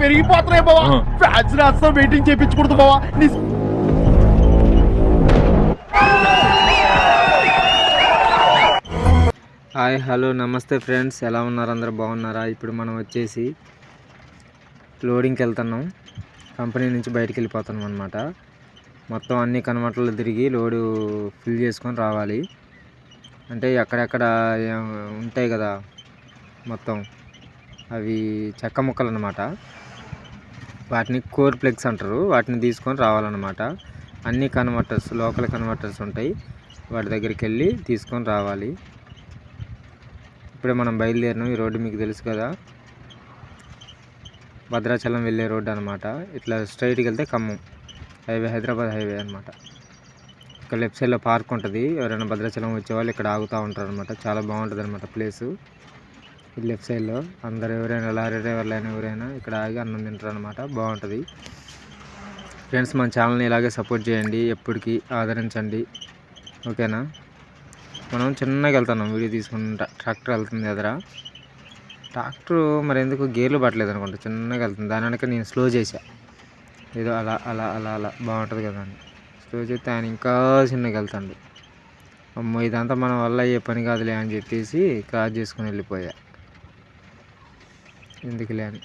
పెరిగిపోతున్నాయి బావా. ఫ్యాన్స్ అస్సలు వెయిటింగ్ చేయించకూడదు బావా. హాయ్ హలో నమస్తే ఫ్రెండ్స్, ఎలా ఉన్నారు? అందరూ బాగున్నారా? ఇప్పుడు మనం వచ్చేసి లోడింగ్కి వెళ్తున్నాం. కంపెనీ నుంచి బయటికి వెళ్ళిపోతున్నాం అనమాట. మొత్తం అన్ని కన్వర్టర్లు తిరిగి లోడు ఫిల్ చేసుకొని రావాలి. అంటే ఎక్కడెక్కడ ఉంటాయి కదా మొత్తం అవి చెక్క ముక్కలు అన్నమాట. వాటిని కోర్ ప్లగ్స్ అంటారు. వాటిని తీసుకొని రావాలన్నమాట. అన్ని కన్వర్టర్స్, లోకల్ కన్వర్టర్స్ ఉంటాయి, వాటి దగ్గరికి వెళ్ళి తీసుకొని రావాలి. ఇప్పుడే మనం బయలుదేరినాం. ఈ రోడ్డు మీకు తెలుసు కదా, భద్రాచలం వెళ్ళే రోడ్డు అనమాట. ఇట్లా స్ట్రైట్కి వెళ్తే ఖమ్మం హైవే, హైదరాబాద్ హైవే అనమాట. ఇక్కడ లెఫ్ట్ సైడ్లో పార్క్ ఉంటుంది. ఎవరైనా భద్రాచలం వచ్చేవాళ్ళు ఇక్కడ ఆగుతూ ఉంటారు అనమాట. చాలా బాగుంటుంది అనమాట ప్లేసు. ఈ లెఫ్ట్ సైడ్లో అందరు ఎవరైనా లారీ డ్రైవర్లు ఎవరైనా ఇక్కడ ఆగి అన్నం తింటారు అనమాట. బాగుంటుంది ఫ్రెండ్స్. మన ఛానల్ని ఇలాగే సపోర్ట్ చేయండి, ఎప్పటికీ ఆదరించండి, ఓకేనా? మనం చిన్నగా వెళ్తున్నాం, వీడియో తీసుకుంటా. ట్రాక్టర్ వెళ్తుంది ఎదురా. ట్రాక్టర్ మరి ఎందుకు గేర్లు పట్టలేదు అనుకుంటా, చిన్నగా వెళ్తుంది. దాని వెనక నేను స్లో చేసా, ఏదో అలా అలా అలా అలా బాగుంటుంది కదా అని స్లో చేస్తే ఆయన ఇంకా చిన్నగా వెళ్తాడు. అమ్మో ఇదంతా మన వల్ల అయ్యే పని కాదులే అని చెప్పేసి క్రాస్ చేసుకుని వెళ్ళిపోయా, ఎందుకులే అని.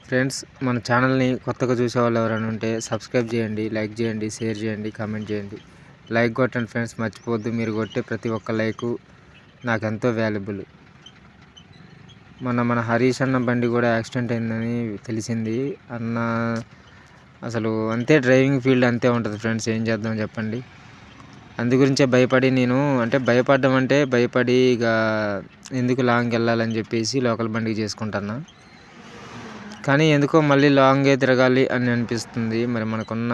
ఫ్రెండ్స్, మన ఛానల్ని కొత్తగా చూసేవాళ్ళు ఎవరైనా ఉంటే సబ్స్క్రైబ్ చేయండి, లైక్ చేయండి, షేర్ చేయండి, కామెంట్ చేయండి. లైక్ కొట్టండి ఫ్రెండ్స్, మర్చిపోద్దు. మీరు కొట్టే ప్రతి ఒక్క లైకు నాకు ఎంతో వాల్యుబుల్. మన హరీష్ అన్న బండి కూడా యాక్సిడెంట్ అయిందని తెలిసింది అన్న. అసలు అంతే, డ్రైవింగ్ ఫీల్డ్ అంతే ఉంటుంది ఫ్రెండ్స్. ఏం చేద్దాం చెప్పండి. అందు గురించే భయపడి నేను, అంటే భయపడి ఇక ఎందుకు లాంగ్కి వెళ్ళాలని చెప్పేసి లోకల్ బండికి చేసుకుంటున్నా. కానీ ఎందుకో మళ్ళీ లాంగే తిరగాలి అని అనిపిస్తుంది. మరి మనకున్న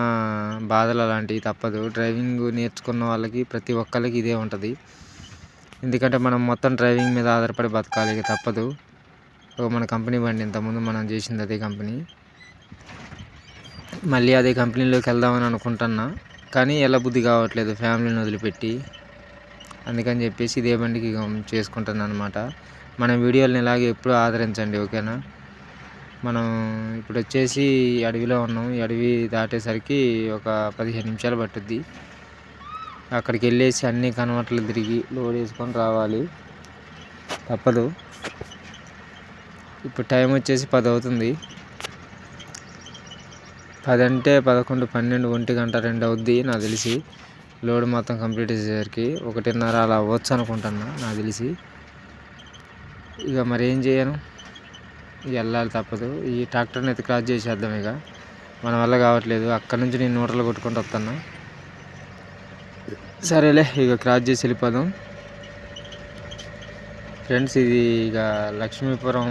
బాధలు అలాంటివి, తప్పదు. డ్రైవింగ్ నేర్చుకున్న వాళ్ళకి ప్రతి ఒక్కరికి ఇదే ఉంటుంది. ఎందుకంటే మనం మొత్తం డ్రైవింగ్ మీద ఆధారపడి బతకాలి, ఇక తప్పదు. మన కంపెనీ బండి, ఇంతకుముందు మనం చేసింది అదే కంపెనీ. మళ్ళీ అదే కంపెనీలోకి వెళ్దామని అనుకుంటున్నా, కానీ ఎలా బుద్ధి కావట్లేదు ఫ్యామిలీని వదిలిపెట్టి. అందుకని చెప్పేసి ఇదే బండికి చేసుకుంటున్నాను అనమాట. మన వీడియోలని ఇలాగే ఎప్పుడూ ఆదరించండి, ఓకేనా? మనం ఇప్పుడు వచ్చేసి అడవిలో ఉన్నాం. ఈ అడవి దాటేసరికి ఒక 15 నిమిషాలు పట్టుద్ది. అక్కడికి వెళ్ళేసి అన్ని కన్వర్టర్లు తిరిగి లోడ్ వేసుకొని రావాలి, తప్పదు. ఇప్పుడు టైం వచ్చేసి 10 అవుతుంది. 10 అంటే 11, 12, 1 గంట 2 అవుద్ది నాకు తెలిసి. లోడ్ మొత్తం కంప్లీట్ చేసేసరికి 1:30 అలా అవ్వచ్చు అనుకుంటున్నా నాకు తెలిసి. ఇక మరి ఏం చేయను, వెళ్ళాలి, తప్పదు. ఈ ట్రాక్టర్ని అయితే క్రాస్ చేసేద్దాం. ఇక మన వల్ల కావట్లేదు. అక్కడి నుంచి నేను నూటలు కొట్టుకుంటూ వస్తున్నా. సరేలే, ఇక క్రాస్ చేసి వెళ్ళిపోదాం ఫ్రెండ్స్. ఇది ఇక లక్ష్మీపురం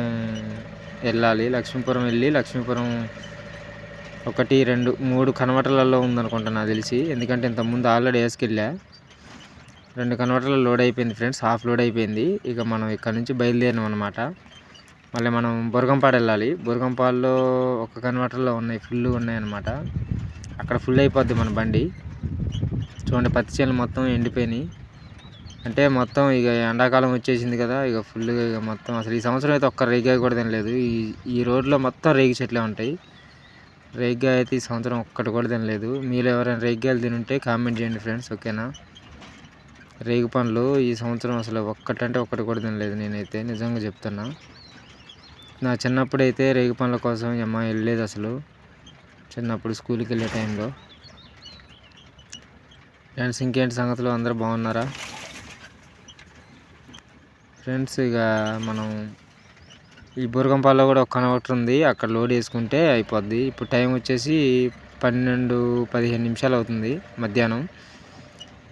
వెళ్ళాలి. లక్ష్మీపురం వెళ్ళి లక్ష్మీపురం 1, 2, 3 కన్వర్టర్లలో ఉందనుకుంటా నాకు తెలిసి. ఎందుకంటే ఇంతకుముందు ఆల్రెడీ వేసుకెళ్ళా. 2 కన్వర్టర్లు లోడ్ అయిపోయింది ఫ్రెండ్స్, హాఫ్ లోడ్ అయిపోయింది. ఇక మనం ఇక్కడ నుంచి బయలుదేరినాం అనమాట. మళ్ళీ మనం బురగంపాడు వెళ్ళాలి. బురగంపాడులో 1 కన్వర్టర్లో ఉన్నాయి, ఫుల్గా ఉన్నాయి అనమాట. అక్కడ ఫుల్ అయిపోద్ది మన బండి. చూడండి, పత్తి చేనులు మొత్తం ఎండిపోయినాయి. అంటే మొత్తం ఇక ఎండాకాలం వచ్చేసింది కదా, ఇక ఫుల్గా ఇక మొత్తం అసలు ఈ సంవత్సరం అయితే ఒక్క రేగ్గాయ కూడా తినలేదు. ఈ రోడ్లో మొత్తం రేగి చెట్లే ఉంటాయి. రేగ్గాయ అయితే ఈ సంవత్సరం ఒక్కటి కూడా తినలేదు. మీరు ఎవరైనా రేగ్గాయలు తినుంటే కామెంట్ చేయండి ఫ్రెండ్స్, ఓకేనా? రేగి పండ్లు ఈ సంవత్సరం అసలు ఒక్కటంటే ఒక్కటి కూడా తినలేదు నేనైతే, నిజంగా చెప్తున్నా. నా చిన్నప్పుడు అయితే రేగి పండ్ల కోసం అమ్మ వెళ్ళలేదు అసలు, చిన్నప్పుడు స్కూల్కి వెళ్ళే టైంలో. ఫ్రెండ్స్, ఇంకేంటి సంగతులు, అందరూ బాగున్నారా ఫ్రెండ్స్? ఇక మనం ఈ బురగంపాల్లో కూడా 1 కన్వర్టర్ ఉంది, అక్కడ లోడ్ వేసుకుంటే అయిపోద్ది. ఇప్పుడు టైం వచ్చేసి 12, 15 నిమిషాలు అవుతుంది మధ్యాహ్నం.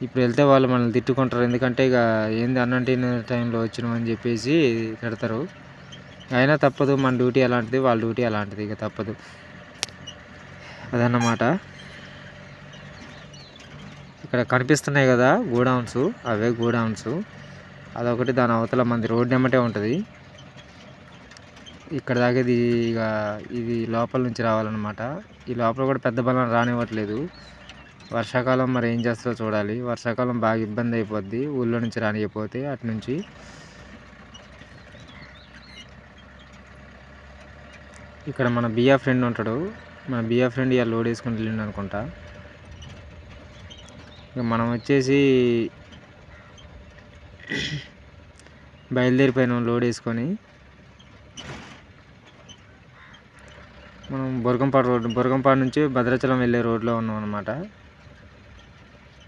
ఇప్పుడు వెళ్తే వాళ్ళు మనల్ని తిట్టుకుంటారు. ఎందుకంటే ఇక ఏంది అన్నం తినే టైంలో వచ్చినాం అని చెప్పేసి తిడతారు. అయినా తప్పదు, మన డ్యూటీ అలాంటిది, వాళ్ళ డ్యూటీ అలాంటిది, ఇక తప్పదు అదన్నమాట. ఇక్కడ కనిపిస్తున్నాయి కదా గోడౌన్స్, అవే గోడౌన్స్. అదొకటి, దాని అవతల మంది రోడ్డు నెమ్మటే ఉంటుంది. ఇక్కడ దాకా ఇక ఇది లోపల నుంచి రావాలన్నమాట. ఈ లోపల కూడా పెద్ద బలం రానివ్వట్లేదు. వర్షాకాలం మరి ఏం చేస్తారో చూడాలి. వర్షాకాలం బాగా ఇబ్బంది అయిపోద్ది ఊళ్ళో నుంచి రానియకపోతే. అటు నుంచి ఇక్కడ మన బియా ఫ్రెండ్ ఉంటాడు. మన బియా ఫ్రెండ్ ఇలా లోడ్ వేసుకుని వెళ్ళిండు అనుకుంటా. ఇక మనం వచ్చేసి బయలుదేరిపోయినాం లోడ్ వేసుకొని. మనం బొరగంపాడు నుంచి భద్రాచలం వెళ్ళే రోడ్లో ఉన్నాం అనమాట.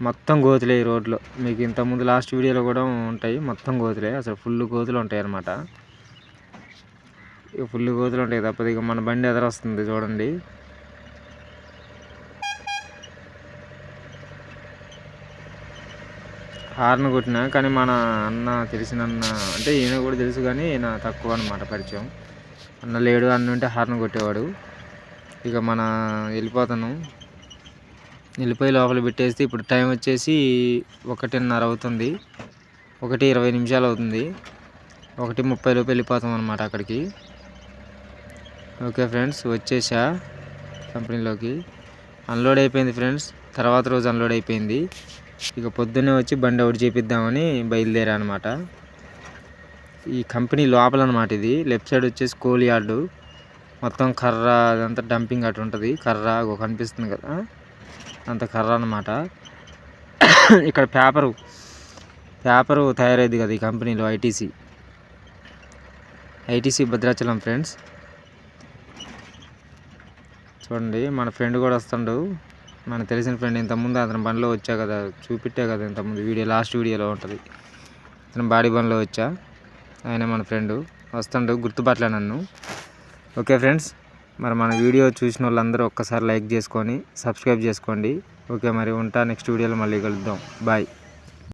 మొత్తం గోతులే ఈ రోడ్లో. మీకు ఇంతకుముందు లాస్ట్ వీడియోలో కూడా ఉంటాయి. మొత్తం గోతులే, అసలు ఫుల్ గోతులు ఉంటాయి అన్నమాట. ఇక ఫుల్ గోతులు ఉంటాయి తప్పదు. ఇక మన బండి ఎదరొస్తుంది చూడండి. హార్న్ కొట్టినా కానీ మన అన్న తెలిసిన అన్న, అంటే ఈయన కూడా తెలుసు కానీ ఈయన తక్కువ అనమాట పరిచయం. అన్న లేడు, అన్న ఉంటే హార్న్ కొట్టేవాడు. ఇక మన వెళ్ళిపోయి లోపల పెట్టేస్తే ఇప్పుడు టైం వచ్చేసి 1:30 అవుతుంది. 1:20 అవుతుంది. 1:30 లోపు వెళ్ళిపోతాం అనమాట అక్కడికి. ఓకే ఫ్రెండ్స్, వచ్చేసా కంపెనీలోకి. అన్లోడ్ అయిపోయింది ఫ్రెండ్స్. తర్వాత రోజు అన్లోడ్ అయిపోయింది. ఇక పొద్దున్నే వచ్చి బండి అవుట్ చేపిద్దామని బయలుదేరా అనమాట. ఈ కంపెనీ లోపల అనమాట ఇది. లెఫ్ట్ సైడ్ వచ్చేసి కోల్ యార్డు. మొత్తం కర్ర అదంతా డంపింగ్ అటు ఉంటుంది. కర్ర కనిపిస్తుంది కదా, అంత కర్ర అనమాట. ఇక్కడ పేపరు తయారైంది కదా ఈ కంపెనీలో. ITC Bhadrachalam friends. చూడండి మన ఫ్రెండ్ కూడా వస్తుండు. మనకు తెలిసిన ఫ్రెండ్. ఇంతకుముందు అతని బండిలో వచ్చా కదా, చూపిట్టా కదా ఇంతకుముందు లాస్ట్ వీడియోలో ఉంటుంది. అతను బాడీ బండిలో వచ్చా. ఆయన మన ఫ్రెండు వస్తుండు, గుర్తుపట్టలే నన్ను. ఓకే ఫ్రెండ్స్, మరి మన వీడియో చూసిన వాళ్ళందరూ ఒక్కసారి లైక్ చేసుకొని సబ్స్క్రైబ్ చేసుకోండి. ఓకే మరి ఉంటా. నెక్స్ట్ వీడియోలో మళ్ళీ కలుద్దాం. బాయ్.